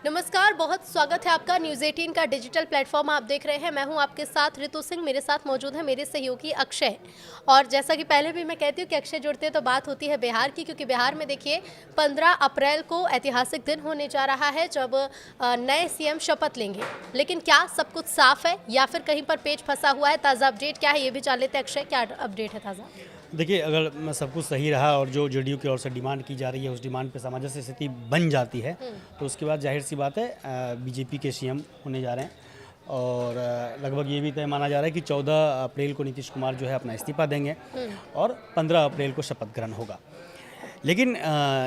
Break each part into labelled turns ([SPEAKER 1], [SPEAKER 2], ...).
[SPEAKER 1] नमस्कार, बहुत स्वागत है आपका न्यूज़ 18 का डिजिटल प्लेटफॉर्म आप देख रहे हैं। मैं हूं आपके साथ ऋतु सिंह, मेरे साथ मौजूद है मेरे सहयोगी अक्षय। और जैसा कि पहले भी मैं कहती हूं कि अक्षय जुड़ते हैं तो बात होती है बिहार की, क्योंकि बिहार में देखिए 15 अप्रैल को ऐतिहासिक दिन होने जा रहा है जब नए सीएम शपथ लेंगे। लेकिन क्या सब कुछ साफ है या फिर कहीं पर पेच फंसा हुआ है? ताज़ा अपडेट क्या है ये भी जान लेते हैं। अक्षय, क्या अपडेट है ताज़ा?
[SPEAKER 2] देखिए, अगर सब कुछ सही रहा और जो जेडीयू की ओर से डिमांड की जा रही है उस डिमांड पे सामंजस्य स्थिति बन जाती है तो उसके बाद जाहिर सी बात है बीजेपी के सीएम होने जा रहे हैं। और लगभग ये भी तय माना जा रहा है कि 14 अप्रैल को नीतीश कुमार जो है अपना इस्तीफा देंगे और 15 अप्रैल को शपथ ग्रहण होगा। लेकिन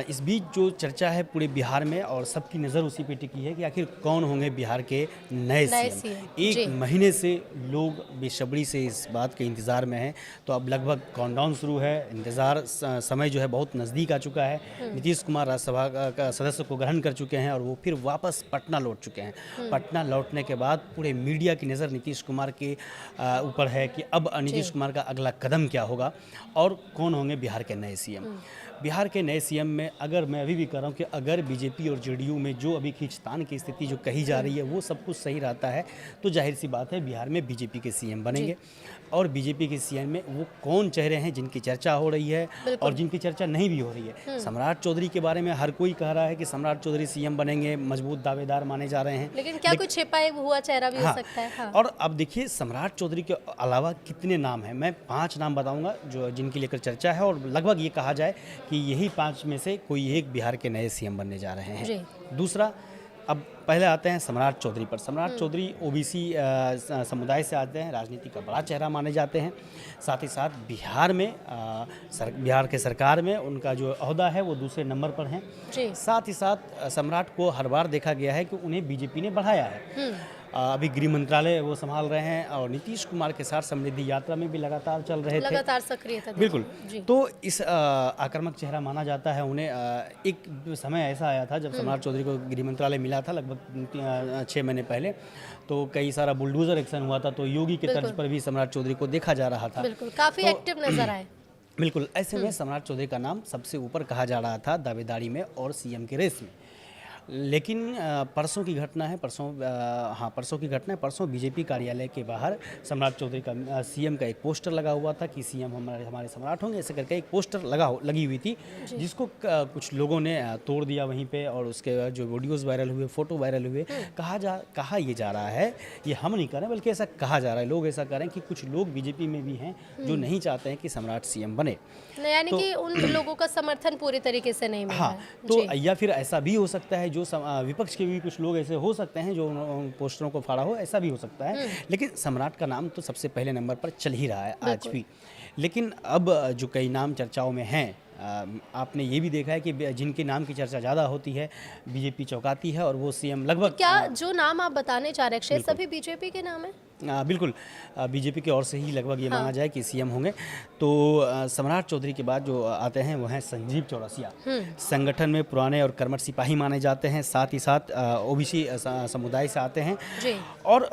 [SPEAKER 2] इस बीच जो चर्चा है पूरे बिहार में और सबकी नज़र उसी पे टिकी है कि आखिर कौन होंगे बिहार के नए सीएम। एक महीने से लोग बेसब्री से इस बात के इंतज़ार में हैं। तो अब लगभग काउंटडाउन शुरू है, इंतज़ार समय जो है बहुत नज़दीक आ चुका है। नीतीश कुमार राज्यसभा का सदस्य को ग्रहण कर चुके हैं और वो फिर वापस पटना लौट चुके हैं। पटना लौटने के बाद पूरे मीडिया की नज़र नीतीश कुमार के ऊपर है कि अब नीतीश कुमार का अगला कदम क्या होगा और कौन होंगे बिहार के नए सीएम। बिहार के नए सीएम में अगर मैं अभी भी कह रहा हूँ कि अगर बीजेपी और जेडीयू में जो अभी खींचतान की स्थिति जो कही जा रही है वो सब कुछ सही रहता है तो जाहिर सी बात है बिहार में बीजेपी के सीएम बनेंगे। और बीजेपी के सीएम में वो कौन चेहरे हैं जिनकी चर्चा हो रही है और जिनकी चर्चा नहीं भी हो रही है। सम्राट चौधरी के बारे में हर कोई कह रहा है कि सम्राट चौधरी सीएम बनेंगे, मजबूत दावेदार माने जा रहे हैं।
[SPEAKER 1] लेकिन क्या कुछ छिपा हुआ चेहरा भी हो सकता है? हाँ।
[SPEAKER 2] और अब देखिए, सम्राट चौधरी के अलावा कितने नाम हैं, मैं 5 नाम बताऊंगा जो जिनकी लेकर चर्चा है और लगभग ये कहा जाए कि यही 5 में से कोई एक बिहार के नए सीएम बनने जा रहे हैं। दूसरा, अब पहले आते हैं सम्राट चौधरी पर। सम्राट चौधरी ओबीसी समुदाय से आते हैं, राजनीति का बड़ा चेहरा माने जाते हैं। साथ ही साथ बिहार में बिहार के सरकार में उनका जो ओहदा है वो दूसरे नंबर पर हैं। साथ ही साथ सम्राट को हर बार देखा गया है कि उन्हें बीजेपी ने बढ़ाया है। अभी गृह मंत्रालय वो संभाल रहे हैं और नीतीश कुमार के साथ समृद्धि यात्रा में भी लगातार चल रहे थे,
[SPEAKER 1] लगातार सक्रिय थे।
[SPEAKER 2] बिल्कुल। तो इस आक्रामक चेहरा माना जाता है उन्हें। एक समय ऐसा आया था जब सम्राट चौधरी को गृह मंत्रालय मिला था लगभग 6 महीने पहले, तो कई सारा बुलडोजर एक्शन हुआ था, तो योगी के तर्ज पर भी सम्राट चौधरी को देखा जा रहा था।
[SPEAKER 1] बिल्कुल, काफी एक्टिव नजर आए।
[SPEAKER 2] बिल्कुल, ऐसे में सम्राट चौधरी का नाम सबसे ऊपर कहा जा रहा था दावेदारी में और सीएम के रेस में। लेकिन परसों की घटना है, परसों बीजेपी कार्यालय के बाहर सम्राट चौधरी का सीएम का एक पोस्टर लगा हुआ था कि सीएम हमारे सम्राट होंगे, ऐसे करके एक पोस्टर लगी हुई थी जिसको कुछ लोगों ने तोड़ दिया वहीं पे। और उसके बाद जो वीडियोस वायरल हुए, फोटो वायरल हुए, कहा ये जा रहा है, ये हम नहीं कर रहे बल्कि ऐसा कहा जा रहा है, लोग ऐसा कह रहे हैं कि कुछ लोग बीजेपी में भी हैं जो नहीं चाहते हैं कि सम्राट सीएम बने,
[SPEAKER 1] यानी कि उन लोगों का समर्थन पूरी तरीके से नहीं मिला।
[SPEAKER 2] हाँ, तो या फिर ऐसा भी हो सकता है जो विपक्ष के भी कुछ लोग ऐसे हो सकते हैं जो पोस्टरों को फाड़ा हो, ऐसा भी हो सकता है। लेकिन सम्राट का नाम तो सबसे पहले नंबर पर चल ही रहा है आज भी। लेकिन अब जो कई नाम चर्चाओं में हैं, आपने ये भी देखा है कि जिनके नाम की चर्चा ज़्यादा होती है बीजेपी चौंकाती है और वो सीएम लगभग।
[SPEAKER 1] क्या जो नाम आप बताने चाह रहे हैं सभी बीजेपी के नाम है?
[SPEAKER 2] बिल्कुल, बीजेपी की ओर से ही लगभग ये माना जाए कि सीएम होंगे। तो सम्राट चौधरी के बाद जो आते हैं वो हैं संजीव चौरसिया। संगठन में पुराने और कर्मठ सिपाही माने जाते हैं, साथ ही साथ ओबीसी समुदाय से आते हैं और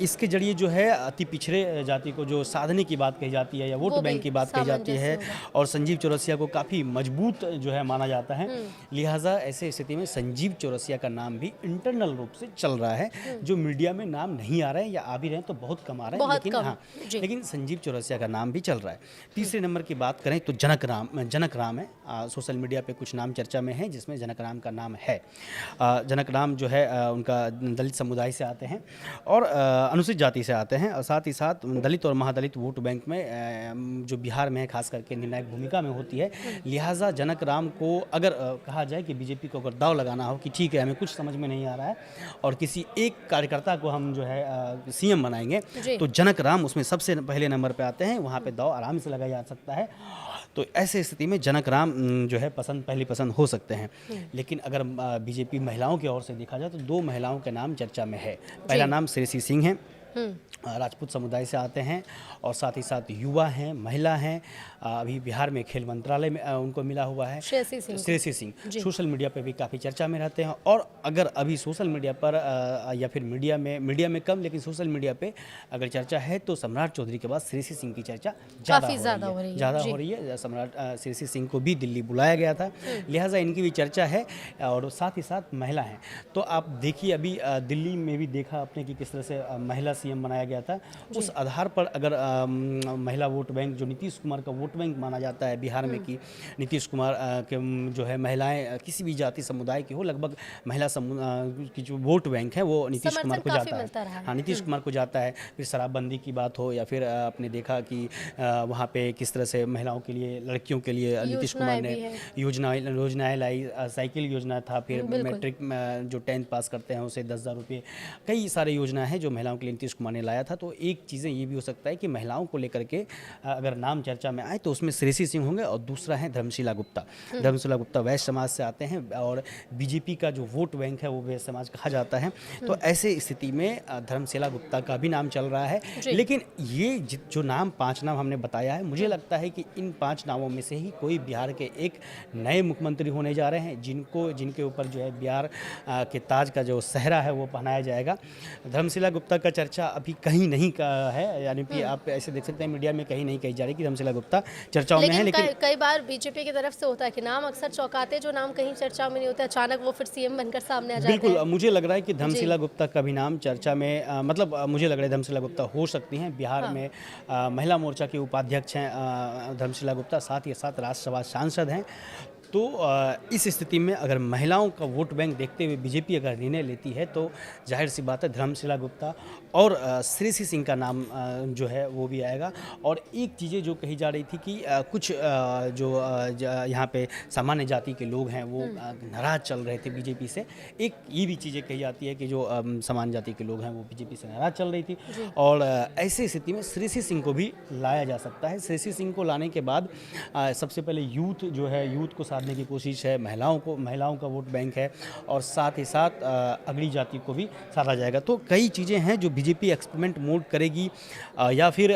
[SPEAKER 2] इसके जरिए जो है अति पिछड़े जाति को जो साधने की बात कही जाती है या वोट बैंक की बात कही जाती है और संजीव चौरसिया को काफ़ी मजबूत जो है माना जाता है। लिहाजा ऐसे स्थिति में संजीव चौरसिया का नाम भी इंटरनल रूप से चल रहा है, जो मीडिया में नाम नहीं आ रहे हैं या आ भी रहे हैं तो बहुत कम आ रहे हैं, लेकिन संजीव चौरसिया का नाम भी चल रहा है। तीसरे नंबर की बात करें तो जनक राम है। सोशल मीडिया पे कुछ नाम चर्चा में है जिसमें जनक राम का नाम है। जनक राम जो है उनका दलित समुदाय से आते हैं और अनुसूचित जाति से आते हैं और साथ ही साथ दलित और महादलित वोट बैंक में जो बिहार में है खास करके निर्णायक भूमिका में होती है। लिहाजा जनक राम को अगर कहा जाए कि बीजेपी को अगर दाव लगाना हो कि ठीक है हमें कुछ समझ में नहीं आ रहा है और किसी एक कार्यकर्ता को हम जो है सीएम बनाएंगे तो जनक राम उसमें सबसे पहले नंबर पे आते हैं, वहाँ पे दाव आराम से लगाया जा सकता है। तो ऐसे स्थिति में जनक राम जो है पहली पसंद हो सकते हैं। लेकिन अगर बीजेपी महिलाओं की ओर से देखा जाए तो 2 महिलाओं के नाम चर्चा में है। पहला नाम श्रेयसी सिंह है, राजपूत समुदाय से आते हैं और साथ ही साथ युवा हैं, महिला हैं, अभी बिहार में खेल मंत्रालय में उनको मिला हुआ है। श्रेयसी सिंह सोशल मीडिया पे भी काफ़ी चर्चा में रहते हैं। और अगर अभी सोशल मीडिया पर या फिर मीडिया में कम, लेकिन सोशल मीडिया पे अगर चर्चा है तो सम्राट चौधरी के बाद श्रेयसी सिंह की चर्चा ज़्यादा हो रही है। सम्राट श्रेयसी सिंह को भी दिल्ली बुलाया गया था, लिहाजा इनकी भी चर्चा है। और साथ ही साथ महिला हैं, तो आप देखिए अभी दिल्ली में भी देखा आपने कि किस तरह से महिला सीएम बनाया गया था। उस आधार पर अगर महिला वोट बैंक, जो नीतीश कुमार का वोट बैंक माना जाता है बिहार में, कि नीतीश कुमार के जो है महिलाएं किसी भी जाति समुदाय की हो, लगभग महिला की जो वोट बैंक है वो नीतीश कुमार को जाता है। हाँ, नीतीश कुमार को जाता है। फिर शराबबंदी की बात हो या फिर आपने देखा कि वहाँ पे किस तरह से महिलाओं के लिए, लड़कियों के लिए नीतीश कुमार ने योजनाएं लाई। साइकिल योजना था, फिर मैट्रिक जो 10th पास करते हैं उसे 10,000 रुपये, कई सारे योजना है जो महिलाओं के लिए नीतीश कुमार ने लाया था। तो एक चीज़ें ये भी हो सकता है कि महिलाओं को लेकर के अगर नाम चर्चा में आए तो उसमें श्रेयसी सिंह होंगे, और दूसरा है धर्मशिला गुप्ता। धर्मशिला गुप्ता वैश्य समाज से आते हैं और बीजेपी का जो वोट बैंक है वो वैश्य समाज कहा जाता है। तो ऐसे स्थिति में धर्मशिला गुप्ता का भी नाम चल रहा है। लेकिन ये जो नाम 5 नाम हमने बताया है, मुझे लगता है कि इन 5 नामों में से ही कोई बिहार के एक नए मुख्यमंत्री होने जा रहे हैं, जिनके ऊपर जो है बिहार के ताज का जो सहरा है वो पहनाया जाएगा। धर्मशिला गुप्ता का चर्चा अभी कहीं नहीं का है, यानी कि आप ऐसे देख सकते हैं मीडिया में कहीं नहीं कही जा रही कि धर्मशिला गुप्ता चर्चाओं में है। लेकिन
[SPEAKER 1] कई बार बीजेपी की तरफ से होता है कि नाम अक्सर चौंकाते, जो नाम कहीं चर्चा में नहीं होता, अचानक वो फिर सीएम बनकर सामने आ जाते हैं।
[SPEAKER 2] बिल्कुल, मुझे लग रहा है कि धर्मशिला गुप्ता का भी नाम चर्चा में मतलब मुझे लग रहा है धर्मशिला गुप्ता हो सकती हैं। बिहार में महिला मोर्चा के उपाध्यक्ष हैं धर्मशिला गुप्ता, साथ ही साथ राज्यसभा सांसद हैं। तो इस स्थिति में अगर महिलाओं का वोट बैंक देखते हुए बीजेपी अगर निर्णय लेती है तो जाहिर सी बात है धर्मशिला गुप्ता और श्रेयसी सिंह का नाम जो है वो भी आएगा। और एक चीज़ें जो कही जा रही थी कि कुछ जो यहाँ पे सामान्य जाति के लोग हैं वो नाराज़ चल रहे थे बीजेपी से। एक ये भी चीज़ें कही जाती है कि जो सामान्य जाति के लोग हैं वो बीजेपी से नाराज़ चल रही थी। और ऐसी स्थिति में श्रेयसी सिंह को भी लाया जा सकता है। श्रेयसी सिंह को लाने के बाद सबसे पहले यूथ जो है, यूथ को साधने की कोशिश है, महिलाओं का वोट बैंक है, और साथ ही साथ अगली जाति को भी साधा जाएगा। तो कई चीज़ें हैं जो बीजेपी एक्सपेरिमेंट मोड करेगी, या फिर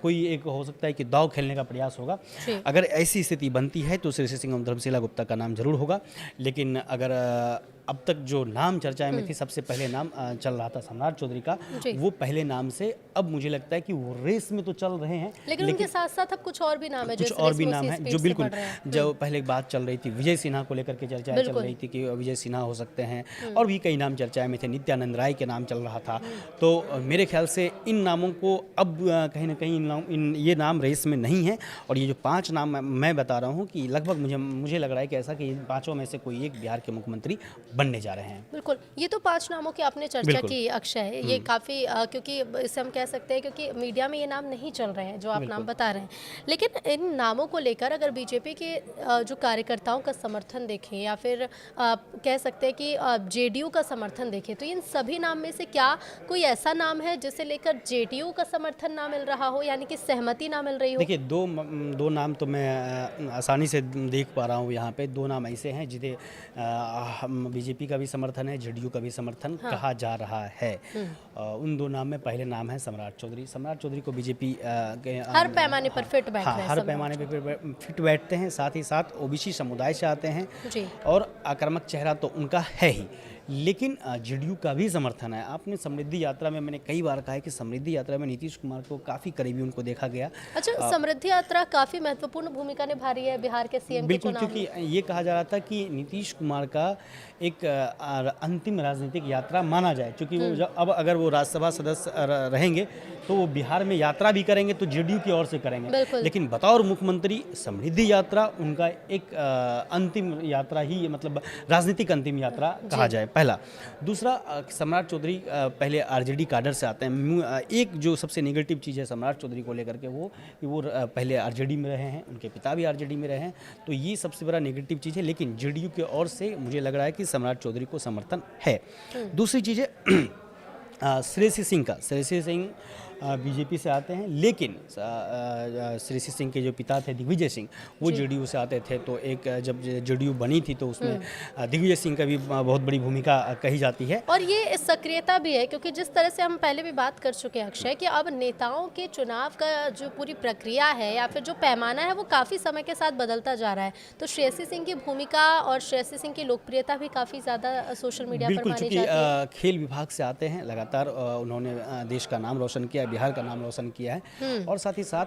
[SPEAKER 2] कोई एक हो सकता है कि दाव खेलने का प्रयास होगा। अगर ऐसी स्थिति बनती है तो श्रेयसी सिंह और धर्मशिला गुप्ता का नाम जरूर होगा। लेकिन अगर अब तक जो नाम चर्चा में थी, सबसे पहले नाम चल रहा था सम्राट चौधरी का, वो पहले नाम से अब मुझे लगता है कि वो रेस में तो चल रहे हैं, लेकिन उनके
[SPEAKER 1] साथ साथ अब कुछ और भी नाम है,
[SPEAKER 2] कुछ और भी नाम है जो बिल्कुल, जो पहले बात चल रही थी विजय सिन्हा को लेकर के चर्चाएं चल रही थी कि विजय सिन्हा हो सकते हैं, और भी कई नाम चर्चाएं में थे। नित्यानंद राय के नाम चल रहा था। तो मेरे ख्याल से इन नामों को अब कहीं ना कहीं ये नाम रेस में नहीं है। और ये जो 5 नाम मैं बता रहा हूँ कि लगभग मुझे लग रहा है कि ऐसा कि इन 5 में से कोई एक बिहार के मुख्यमंत्री बनने जा रहे हैं।
[SPEAKER 1] बिल्कुल, ये तो 5 नामों की आपने चर्चा की अक्षय, ये काफ़ी क्योंकि इसे हम कह सकते हैं क्योंकि मीडिया में ये नाम नहीं चल रहे हैं जो आप नाम बता रहे हैं। लेकिन इन नामों को लेकर अगर बीजेपी के जो कार्यकर्ताओं का समर्थन देखें, या फिर कह सकते हैं कि जेडीयू का समर्थन देखें, तो इन सभी नाम में से क्या कोई ऐसा नाम है जिसे लेकर जेडीयू का समर्थन ना मिल रहा हो, यानी कि सहमति ना मिल रही हो?
[SPEAKER 2] देखिए, दो नाम तो मैं आसानी से देख पा रहा हूँ यहाँ पे। 2 नाम ऐसे हैं जिन्हें बीजेपी का भी समर्थन है, जेडीयू का भी समर्थन कहा जा रहा है। उन 2 नाम में पहले नाम है सम्राट चौधरी। सम्राट चौधरी को बीजेपी
[SPEAKER 1] हर पैमाने पर फिट बैठते हैं,
[SPEAKER 2] हर पैमाने पर फिट बैठते हैं। साथ ही साथ ओबीसी समुदाय से आते हैं और आक्रामक चेहरा तो उनका है ही, लेकिन जेडीयू का भी समर्थन है। आपने समृद्धि यात्रा में, मैंने कई बार कहा है कि समृद्धि यात्रा में नीतीश कुमार को काफ़ी करीबी उनको देखा गया।
[SPEAKER 1] अच्छा, समृद्धि यात्रा काफ़ी महत्वपूर्ण भूमिका निभा रही है बिहार के सीएम के चुनाव में।
[SPEAKER 2] क्योंकि ये कहा जा रहा था कि नीतीश कुमार का एक अंतिम राजनीतिक यात्रा माना जाए, क्योंकि वो अब अगर वो राज्यसभा सदस्य रहेंगे तो वो बिहार में यात्रा भी करेंगे तो जेडीयू की ओर से करेंगे। लेकिन बतौर मुख्यमंत्री समृद्धि यात्रा उनका एक अंतिम यात्रा ही, मतलब राजनीतिक अंतिम यात्रा कहा जाए, पहला। दूसरा, सम्राट चौधरी पहले आरजेडी काडर से आते हैं। एक जो सबसे नेगेटिव चीज़ है सम्राट चौधरी को लेकर के वो कि वो पहले आरजेडी में रहे हैं, उनके पिता भी आरजेडी में रहे हैं, तो ये सबसे बड़ा नेगेटिव चीज़ है। लेकिन जेडीयू की ओर से मुझे लग रहा है कि सम्राट चौधरी को समर्थन है। दूसरी चीज़ है श्रेयसी सिंह का। श्रेयसी सिंह बीजेपी से आते हैं, लेकिन श्री सिंह के जो पिता थे दिग्विजय सिंह, वो जेडीयू से आते थे। तो एक जब जेडीयू बनी थी तो उसमें दिग्विजय सिंह का भी बहुत बड़ी भूमिका कही जाती है।
[SPEAKER 1] और ये सक्रियता भी है, क्योंकि जिस तरह से हम पहले भी बात कर चुके हैं अक्षय, कि अब नेताओं के चुनाव का जो पूरी प्रक्रिया है या फिर जो पैमाना है वो काफ़ी समय के साथ बदलता जा रहा है। तो श्रेयसी सिंह की भूमिका और श्रेयसी सिंह की लोकप्रियता भी काफ़ी ज़्यादा सोशल मीडिया पर मानी जाती है।
[SPEAKER 2] खेल विभाग से आते हैं, लगातार उन्होंने देश का नाम रोशन किया है, बिहार का नाम रोशन किया है। और साथ ही साथ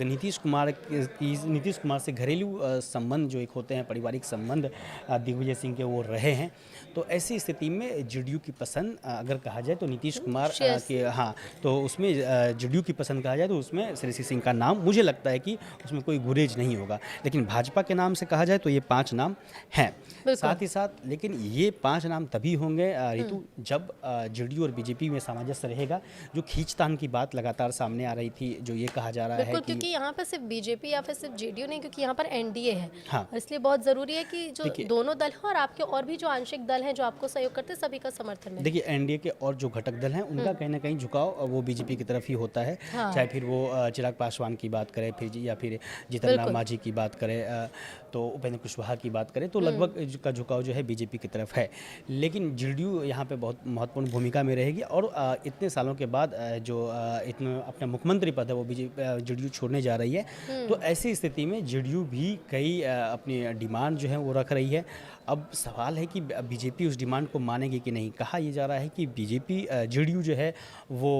[SPEAKER 2] नीतीश कुमार से घरेलू संबंध जो एक होते हैं, पारिवारिक संबंध दिग्विजय सिंह के, वो रहे हैं। तो ऐसी स्थिति में जेडीयू की पसंद अगर कहा जाए तो नीतीश कुमार के, हाँ, तो उसमें जेडीयू की पसंद कहा जाए तो उसमें श्रेयसी सिंह का नाम, मुझे लगता है कि उसमें कोई गुरेज नहीं होगा। लेकिन भाजपा के नाम से कहा जाए तो ये 5 नाम हैं। साथ ही साथ लेकिन ये 5 नाम तभी होंगे ऋतु, जब जेडीयू और बीजेपी में सामंजस्य रहेगा। जो खींचतान की बात लगातार सामने आ रही थी, जो ये कहा जा रहा है कि
[SPEAKER 1] क्योंकि यहाँ पर सिर्फ बीजेपी या फिर सिर्फ जेडीयू नहीं, क्योंकि यहाँ पर एनडीए है।
[SPEAKER 2] हाँ,
[SPEAKER 1] इसलिए बहुत ज़रूरी है कि जो दोनों दल हैं और आपके और भी जो आंशिक दल हैं जो आपको सहयोग करते हैं, सभी का समर्थन है।
[SPEAKER 2] देखिए, एनडीए के और जो घटक दल हैं उनका कहीं ना कहीं झुकाव वो बीजेपी की तरफ ही होता है। चाहे फिर वो चिराग पासवान की बात करें, फिर या फिर जीतन राम मांझी की बात करें, तो उपेंद्र कुशवाहा की बात करें, तो लगभग का झुकाव जो है बीजेपी की तरफ है। लेकिन जेडीयू यहाँ पे बहुत महत्वपूर्ण भूमिका में रहेगी। और इतने सालों के बाद जो इतना अपना मुख्यमंत्री पद है वो जेडीयू छोड़ने जा रही है। तो ऐसी स्थिति में जेडीयू भी कई अपनी डिमांड जो है वो रख रही है। अब सवाल है कि बीजेपी उस डिमांड को मानेगी कि नहीं। कहा यह जा रहा है कि जेडीयू जो है वो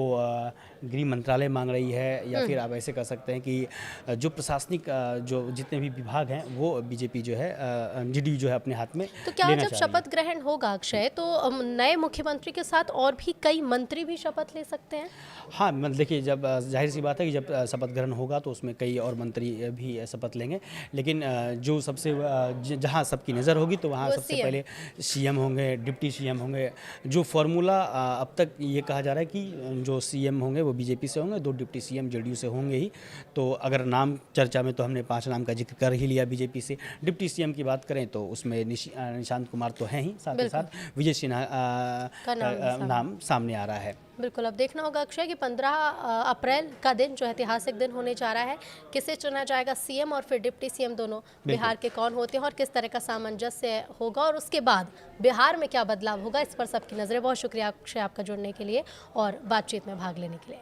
[SPEAKER 2] गृह मंत्रालय मांग रही है, या फिर आप ऐसे कह सकते हैं कि जो प्रशासनिक जो जितने भी विभाग हैं वो बीजेपी जो है जेडीयू जो है अपने हाथ में
[SPEAKER 1] तो क्या जब शपथ ग्रहण होगा अक्षय, तो नए मुख्यमंत्री के साथ और भी कई मंत्री भी शपथ ले सकते हैं?
[SPEAKER 2] हाँ, मतलब देखिए, जब जाहिर सी बात है कि जब शपथ ग्रहण होगा तो उसमें कई और मंत्री भी शपथ लेंगे। लेकिन जो सबसे जहाँ सबकी नज़र होगी तो वहाँ सबसे पहले सीएम होंगे, डिप्टी सीएम होंगे। जो फॉर्मूला अब तक ये कहा जा रहा है कि जो सीएम होंगे वो बीजेपी से होंगे, 2 डिप्टी सीएम जेडीयू से होंगे ही। तो अगर नाम चर्चा में तो हमने 5 नाम का जिक्र कर ही लिया बीजेपी से। डिप्टी सीएम की बात करें तो उसमें निशांत कुमार तो हैं ही, साथ ही साथ विजय सिन्हा का नाम सामने आ रहा है।
[SPEAKER 1] बिल्कुल, अब देखना होगा अक्षय कि 15 अप्रैल का दिन जो ऐतिहासिक दिन होने जा रहा है, किसे चुना जाएगा सीएम और फिर डिप्टी सीएम, दोनों बिहार के कौन होते हैं और किस तरह का सामंजस्य होगा, और उसके बाद बिहार में क्या बदलाव होगा, इस पर सबकी नज़रें। बहुत शुक्रिया अक्षय आपका जुड़ने के लिए और बातचीत में भाग लेने के लिए।